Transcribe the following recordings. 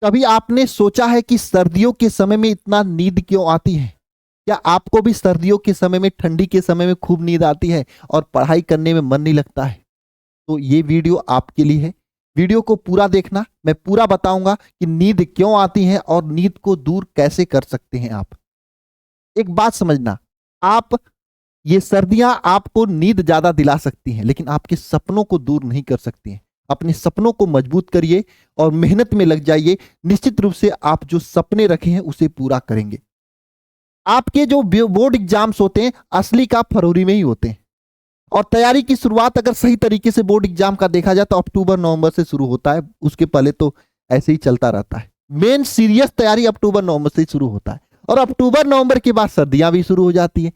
कभी आपने सोचा है कि सर्दियों के समय में इतना नींद क्यों आती है? क्या आपको भी सर्दियों के समय में, ठंडी के समय में खूब नींद आती है और पढ़ाई करने में मन नहीं लगता है? तो ये वीडियो आपके लिए है। वीडियो को पूरा देखना, मैं पूरा बताऊंगा कि नींद क्यों आती है और नींद को दूर कैसे कर सकते हैं आप। एक बात समझना, आप ये सर्दियां आपको नींद ज्यादा दिला सकती हैं, लेकिन आपके सपनों को दूर नहीं कर सकती हैं। अपने सपनों को मजबूत करिए और मेहनत में लग जाइए। निश्चित रूप से आप जो सपने रखे हैं उसे पूरा करेंगे। आपके जो बोर्ड एग्जाम्स होते हैं असली का फरवरी में ही होते हैं, और तैयारी की शुरुआत अगर सही तरीके से बोर्ड एग्जाम का देखा जाए तो अक्टूबर नवंबर से शुरू होता है। उसके पहले तो ऐसे ही चलता रहता है। मेन सीरियस तैयारी अक्टूबर नवंबर से शुरू होता है, और अक्टूबर नवंबर के बाद सर्दियां भी शुरू हो जाती है।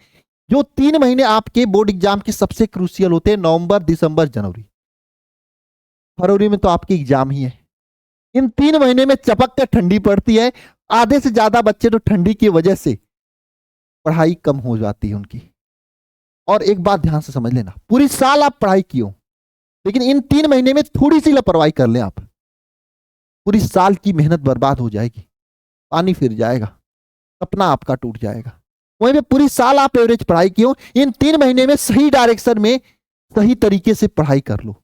जो 3 महीने आपके बोर्ड एग्जाम के सबसे क्रूशियल होते हैं, नवंबर, दिसंबर, जनवरी। फरवरी में तो आपके एग्जाम ही है। इन 3 महीने में चपक कर ठंडी पड़ती है। आधे से ज्यादा बच्चे तो ठंडी की वजह से पढ़ाई कम हो जाती है उनकी। और एक बात ध्यान से समझ लेना, पूरी साल आप पढ़ाई कियो, लेकिन इन 3 महीने में थोड़ी सी लापरवाही कर लें आप, पूरी साल की मेहनत बर्बाद हो जाएगी, पानी फिर जाएगा, सपना आपका टूट जाएगा। वहीं पे पूरी साल आप एवरेज पढ़ाई कियो, इन 3 महीने में सही डायरेक्शन में सही तरीके से पढ़ाई कर लो,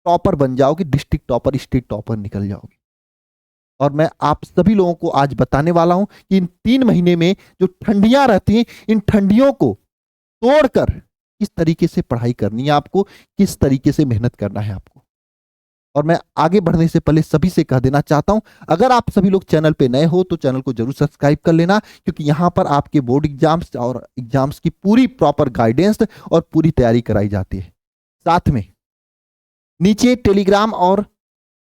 टॉपर बन जाओगे, डिस्ट्रिक्ट टॉपर, स्टेट टॉपर निकल जाओगे। और मैं आप सभी लोगों को आज बताने वाला हूं कि इन 3 महीने में जो ठंडियां रहती हैं, इन ठंडियों को तोड़कर किस तरीके से पढ़ाई करनी है आपको, किस तरीके से मेहनत करना है आपको। और मैं आगे बढ़ने से पहले सभी से कह देना चाहता हूं, अगर आप सभी लोग चैनल पे नए हो तो चैनल को जरूर सब्सक्राइब कर लेना, क्योंकि यहां पर आपके बोर्ड एग्जाम्स और एग्जाम्स की पूरी प्रॉपर गाइडेंस और पूरी तैयारी कराई जाती है। साथ में नीचे टेलीग्राम और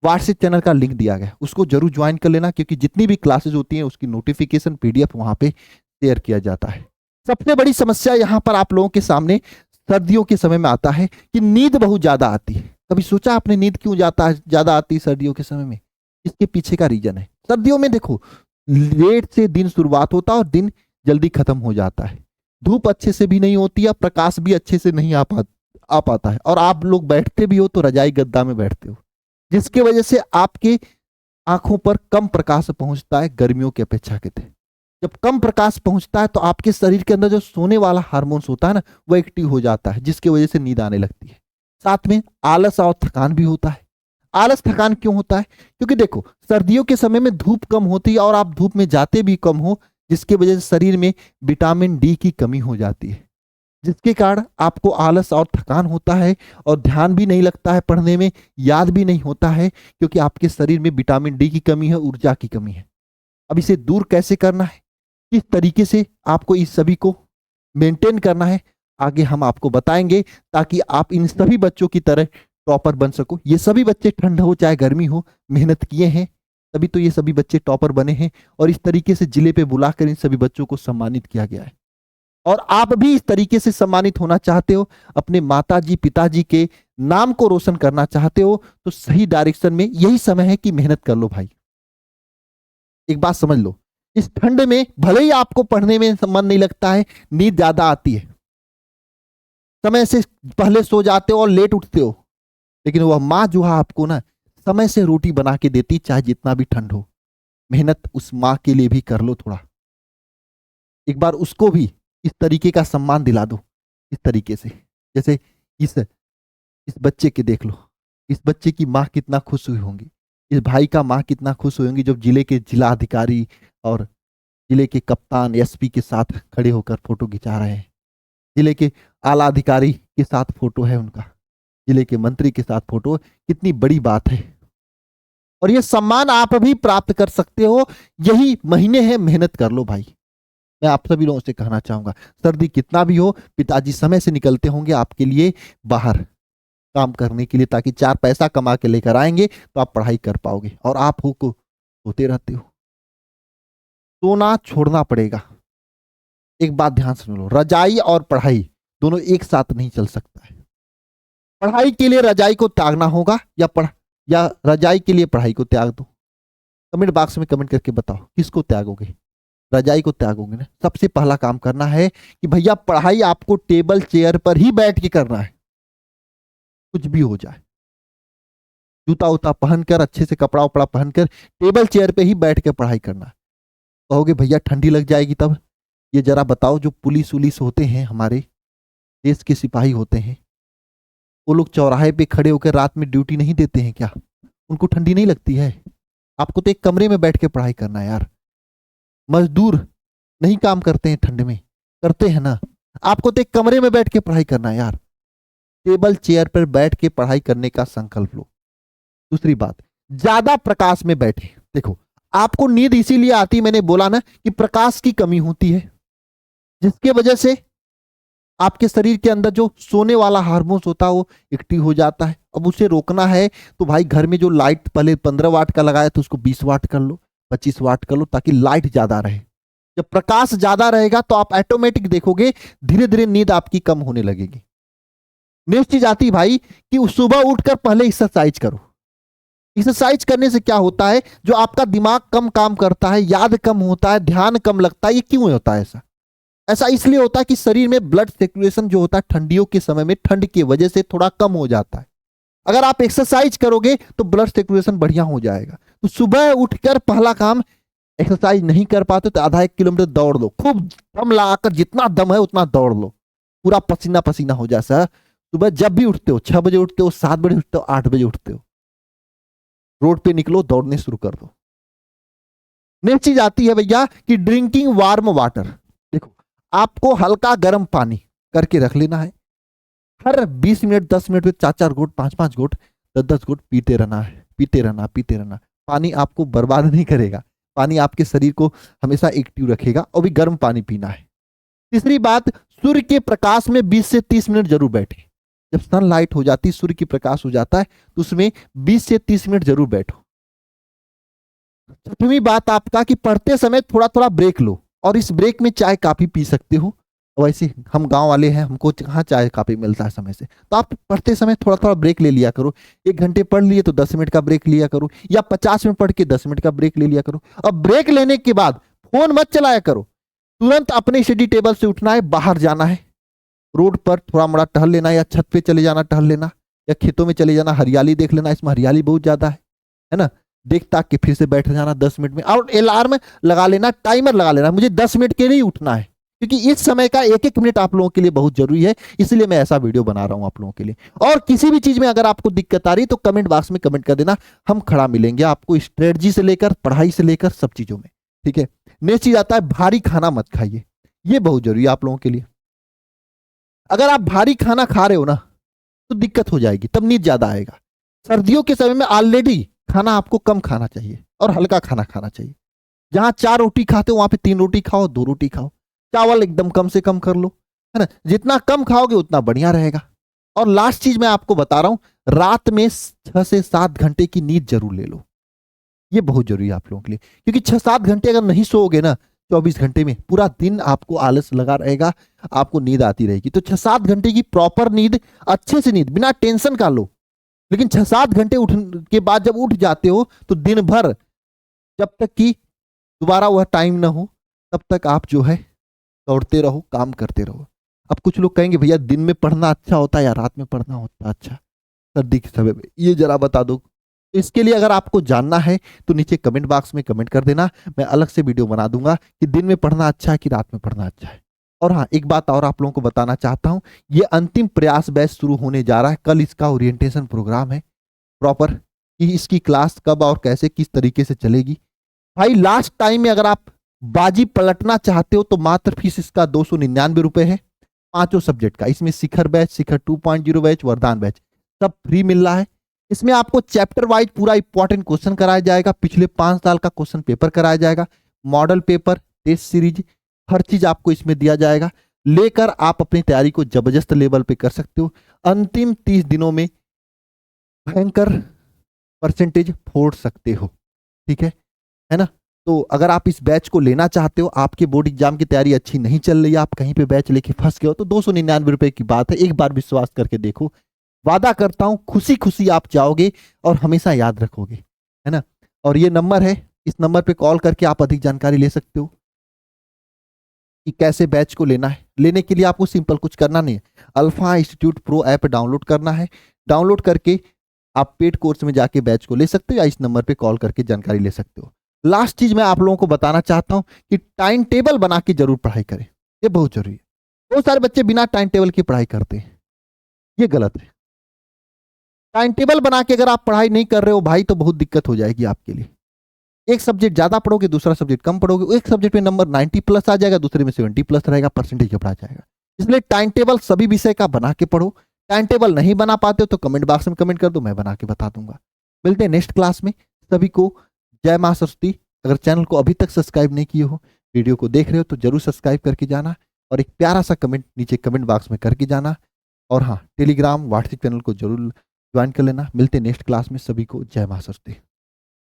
व्हाट्सएप चैनल का लिंक दिया गया है, उसको जरूर ज्वाइन कर लेना, क्योंकि जितनी भी क्लासेस होती हैं उसकी नोटिफिकेशन पीडीएफ वहां पे शेयर किया जाता है। सबसे बड़ी समस्या यहां पर आप लोगों के सामने सर्दियों के समय में आता है कि नींद बहुत ज्यादा आती है। कभी सोचा आपने नींद क्यों ज्यादा आती है सर्दियों के समय में? इसके पीछे का रीजन है, सर्दियों में देखो लेट से दिन शुरुआत होता है और दिन जल्दी खत्म हो जाता है। धूप अच्छे से भी नहीं होती है, प्रकाश भी अच्छे से नहीं आ पाता है, और आप लोग बैठते भी हो तो रजाई गद्दा में बैठते हो, जिसकी वजह से आपके आंखों पर कम प्रकाश पहुंचता है गर्मियों की अपेक्षा के थे। जब कम प्रकाश पहुंचता है तो आपके शरीर के अंदर जो सोने वाला हार्मोन्स होता है ना, वो एक्टिव हो जाता है, जिसकी वजह से नींद आने लगती है। साथ में आलस और थकान भी होता है। आलस थकान क्यों होता है? क्योंकि देखो सर्दियों के समय में धूप कम होती है और आप धूप में जाते भी कम हो, जिसकी वजह से शरीर में विटामिन डी की कमी हो जाती है, जिसके कारण आपको आलस और थकान होता है, और ध्यान भी नहीं लगता है पढ़ने में, याद भी नहीं होता है, क्योंकि आपके शरीर में विटामिन डी की कमी है, ऊर्जा की कमी है। अब इसे दूर कैसे करना है, किस तरीके से आपको इस सभी को मेंटेन करना है, आगे हम आपको बताएंगे, ताकि आप इन सभी बच्चों की तरह टॉपर बन सको। ये सभी बच्चे ठंड हो चाहे गर्मी हो मेहनत किए हैं, तभी तो ये सभी बच्चे टॉपर बने हैं, और इस तरीके से जिले पे बुलाकर इन सभी बच्चों को सम्मानित किया गया है। और आप भी इस तरीके से सम्मानित होना चाहते हो, अपने माताजी पिताजी के नाम को रोशन करना चाहते हो, तो सही डायरेक्शन में यही समय है कि मेहनत कर लो भाई। एक बात समझ लो, इस ठंड में भले ही आपको पढ़ने में मन नहीं लगता है, नींद ज्यादा आती है, समय से पहले सो जाते हो और लेट उठते हो, लेकिन वह माँ जो है आपको ना समय से रोटी बना के देती, चाहे जितना भी ठंड हो। मेहनत उस माँ के लिए भी कर लो थोड़ा, एक बार उसको भी इस तरीके का सम्मान दिला दो, इस तरीके से। जैसे इस इस बच्चे के देख लो, इस बच्चे की माँ कितना खुश हुई होंगी, इस भाई का माँ कितना खुश हुई होंगी, जब जिले के जिला अधिकारी और जिले के कप्तान एसपी के साथ खड़े होकर फोटो खिंचा रहे हैं। जिले के आला अधिकारी के साथ फोटो है उनका, जिले के मंत्री के साथ फोटो, कितनी बड़ी बात है। और ये सम्मान आप भी प्राप्त कर सकते हो, यही महीने हैं, मेहनत कर लो भाई। मैं आप सभी लोगों से कहना चाहूंगा, सर्दी कितना भी हो, पिताजी समय से निकलते होंगे आपके लिए बाहर काम करने के लिए, ताकि 4 पैसा कमा के लेकर आएंगे तो आप पढ़ाई कर पाओगे, और आप हो को सोते रहते हो। सोना छोड़ना पड़ेगा। एक बात ध्यान सुन लो, रजाई और पढ़ाई दोनों एक साथ नहीं चल सकता है। पढ़ाई के लिए रजाई को त्यागना होगा, या रजाई के लिए पढ़ाई को त्याग दो। कमेंट बॉक्स में कमेंट करके बताओ किसको त्यागोगे। रजाई को त्यागोगे ना? सबसे पहला काम करना है कि भैया पढ़ाई आपको टेबल चेयर पर ही बैठ के करना है, कुछ भी हो जाए। जूता उता पहनकर, अच्छे से कपड़ा उपड़ा पहनकर टेबल चेयर पे ही बैठ के पढ़ाई करना है। कहोगे भैया ठंडी लग जाएगी तब। ये जरा बताओ, जो पुलिस उलिस होते हैं, हमारे देश के सिपाही होते हैं, वो लोग चौराहे पे खड़े होकर रात में ड्यूटी नहीं देते हैं क्या? उनको ठंडी नहीं लगती है? आपको तो एक कमरे में बैठ के पढ़ाई करना है यार। मजदूर नहीं काम करते हैं ठंड में, करते हैं ना? आपको तो एक कमरे में बैठ के पढ़ाई करना है यार। टेबल चेयर पर बैठ के पढ़ाई करने का संकल्प लो। दूसरी बात, ज्यादा प्रकाश में बैठे। देखो, आपको नींद इसीलिए आती, मैंने बोला ना कि प्रकाश की कमी होती है, जिसके वजह से आपके शरीर के अंदर जो सोने वाला हार्मोन्स होता है वो एक्टिव हो जाता है। अब उसे रोकना है तो भाई घर में जो लाइट पहले 15 वाट का लगाया तो उसको 20 वाट कर लो, 25 वाट कर लो, ताकि लाइट ज्यादा रहे। जब प्रकाश ज्यादा रहेगा तो आप ऑटोमेटिक देखोगे धीरे धीरे नींद आपकी कम होने लगेगी। नेक्स्ट चीज आती है भाई कि सुबह उठकर पहले एक्सरसाइज करो। एक्सरसाइज करने से क्या होता है, जो आपका दिमाग कम काम करता है, याद कम होता है, ध्यान कम लगता है। ये क्यों होता है ऐसा? ऐसा इसलिए होता है कि शरीर में ब्लड सर्कुलेशन जो होता है ठंडियों के समय में ठंड की वजह से थोड़ा कम हो जाता है। अगर आप एक्सरसाइज करोगे तो ब्लड सर्कुलेशन बढ़िया हो जाएगा। तो सुबह उठकर पहला काम, एक्सरसाइज नहीं कर पाते तो आधा 1 किलोमीटर दौड़ लो, खूब दम लगाकर, जितना दम है उतना दौड़ लो, पूरा पसीना पसीना हो जाए। सर सुबह जब भी उठते हो, 6 बजे उठते हो, 7 बजे उठते हो, 8 बजे उठते हो, रोड पे निकलो, दौड़ने शुरू कर दो। नेक्स्ट चीज आती है भैया कि ड्रिंकिंग वार्म वाटर। देखो, आपको हल्का गर्म पानी करके रख लेना है। हर 20 मिनट 10 मिनट में 4-4 घूंट, 5-5 घूंट, 10-10 घूंट पीते रहना है, पीते रहना, पीते रहना। पानी आपको बर्बाद नहीं करेगा, पानी आपके शरीर को हमेशा एक्टिव रखेगा, और भी गर्म पानी पीना है। तीसरी बात, सूर्य के प्रकाश में 20 से 30 मिनट जरूर बैठे। जब सनलाइट हो जाती, सूर्य की प्रकाश हो जाता है, तो उसमें 20 से 30 मिनट जरूर बैठो। छठवीं बात आपका कि पढ़ते समय थोड़ा थोड़ा ब्रेक लो, और इस ब्रेक में चाय काफी पी सकते हो। वैसे हम गांव वाले हैं, हमको कहाँ चाय काफी मिलता है समय से, तो आप पढ़ते समय थोड़ा थोड़ा ब्रेक ले लिया करो। 1 घंटे पढ़ लिए तो 10 मिनट का ब्रेक लिया करो, या 50 मिनट पढ़ के 10 मिनट का ब्रेक ले लिया करो। अब ब्रेक लेने के बाद फोन मत चलाया करो, तुरंत अपने स्टडी टेबल से उठना है, बाहर जाना है, रोड पर थोड़ा मोड़ा टहल लेना, या छत पे चले जाना टहल लेना, या खेतों में चले जाना, हरियाली देख लेना। इसमें हरियाली बहुत ज्यादा है ना? देख ताक के फिर से बैठ जाना 10 मिनट में, और अलार्म लगा लेना, टाइमर लगा लेना, मुझे 10 मिनट के लिए ही उठना है, क्योंकि इस समय का 1-1 मिनट आप लोगों के लिए बहुत जरूरी है। इसलिए मैं ऐसा वीडियो बना रहा हूं आप लोगों के लिए। और किसी भी चीज में अगर आपको दिक्कत आ रही है तो कमेंट बॉक्स में कमेंट कर देना, हम खड़ा मिलेंगे आपको स्ट्रेटजी से लेकर पढ़ाई से लेकर सब चीजों में, ठीक है? नेक्स्ट चीज आता है, भारी खाना मत खाइए। ये बहुत जरूरी है आप लोगों के लिए। अगर आप भारी खाना खा रहे हो ना तो दिक्कत हो जाएगी, तब नींद ज्यादा आएगा। सर्दियों के समय में ऑलरेडी खाना आपको कम खाना चाहिए और हल्का खाना खाना चाहिए। जहां 4 रोटी खाते हो वहां पे 3 रोटी खाओ, 2 रोटी खाओ। चावल एकदम कम से कम कर लो, है ना? जितना कम खाओगे उतना बढ़िया रहेगा। और लास्ट चीज मैं आपको बता रहा हूं, रात में 6 से 7 घंटे की नींद जरूर ले लो। ये बहुत जरूरी है आप लोगों के लिए, क्योंकि 6-7 घंटे अगर नहीं सोओगे ना, 24 घंटे में पूरा दिन आपको आलस लगा रहेगा, आपको नींद आती रहेगी। तो 6-7 घंटे की प्रॉपर नींद, अच्छे से नींद, बिना टेंशन का लो। लेकिन 6-7 घंटे उठ के बाद जब उठ जाते हो तो दिन भर, जब तक कि दोबारा वह टाइम ना हो, तब तक आप जो है दौड़ते रहो, काम करते रहो। अब कुछ लोग कहेंगे भैया दिन में पढ़ना अच्छा होता है या रात में पढ़ना होता है अच्छा सर्दी के समय में, ये जरा बता दो। तो इसके लिए अगर आपको जानना है तो नीचे कमेंट बॉक्स में कमेंट कर देना, मैं अलग से वीडियो बना दूंगा कि दिन में पढ़ना अच्छा है कि रात में पढ़ना अच्छा है। और हाँ, एक बात और आप लोगों को बताना चाहता हूं, ये अंतिम प्रयास बैच शुरू होने जा रहा है। कल इसका ओरिएंटेशन प्रोग्राम है प्रॉपर, कि इसकी क्लास कब और कैसे किस तरीके से चलेगी। भाई लास्ट टाइम में अगर आप बाजी पलटना चाहते हो तो मात्र फीस इसका 299 रुपए है, 5 सब्जेक्ट का। इसमें शिखर बैच, शिखर 2.0 बैच, वरदान बैच सब फ्री मिल रहा है। इसमें आपको चैप्टर वाइज पूरा इंपॉर्टेंट क्वेश्चन कराया जाएगा, पिछले 5 साल का क्वेश्चन पेपर कराया जाएगा, मॉडल पेपर, टेस्ट सीरीज, हर चीज आपको इसमें दिया जाएगा। लेकर आप अपनी तैयारी को जबरदस्त लेवल पे कर सकते हो। अंतिम 30 दिनों में भयंकर परसेंटेज फोड़ सकते हो, ठीक है ना? तो अगर आप इस बैच को लेना चाहते हो, आपके बोर्ड एग्जाम की तैयारी अच्छी नहीं चल रही है, आप कहीं पे बैच लेके फंस गए हो, तो 299 रुपए की बात है, एक बार विश्वास करके देखो। वादा करता हूं खुशी खुशी आप जाओगे और हमेशा याद रखोगे, है ना? और ये नंबर है, इस नंबर पे कॉल करके आप अधिक जानकारी ले सकते हो कि कैसे बैच को लेना है। लेने के लिए आपको सिंपल कुछ करना नहीं है, alpha institute pro app download करना है। डाउनलोड करके आप पेड कोर्स में जाके बैच को ले सकते हो या इस नंबर पे कॉल करके जानकारी ले सकते हो। लास्ट चीज मैं आप लोगों को बताना चाहता हूं कि टाइम टेबल बना के जरूर पढ़ाई करें, ये बहुत जरूरी है। बहुत सारे बच्चे बिना टाइम टेबल की पढ़ाई करते हैं, ये गलत है। टाइम टेबल बना के अगर आप पढ़ाई नहीं कर रहे हो भाई तो बहुत दिक्कत हो जाएगी आपके लिए। एक सब्जेक्ट ज्यादा पढ़ोगे, दूसरा सब्जेक्ट कम पढ़ोगे, एक सब्जेक्ट में नंबर 90 प्लस आ जाएगा, दूसरे में 70 प्लस रहेगा, परसेंटेज बढ़ा जाएगा। इसलिए टाइम टेबल सभी विषय का बना के पढ़ो। टाइम टेबल नहीं बना पाते हो तो कमेंट बॉक्स में कमेंट कर दो, मैं बना के बता दूंगा। मिलते हैं नेक्स्ट क्लास में। सभी को जय मां सरस्वती। अगर चैनल को अभी तक सब्सक्राइब नहीं किए हो, वीडियो को देख रहे हो तो जरूर सब्सक्राइब करके जाना और एक प्यारा सा कमेंट नीचे कमेंट बॉक्स में करके जाना। और हाँ, टेलीग्राम व्हाट्सएप चैनल को जरूर ज्वाइन कर लेना। मिलते हैं नेक्स्ट क्लास में। सभी को जय मां सरस्वती।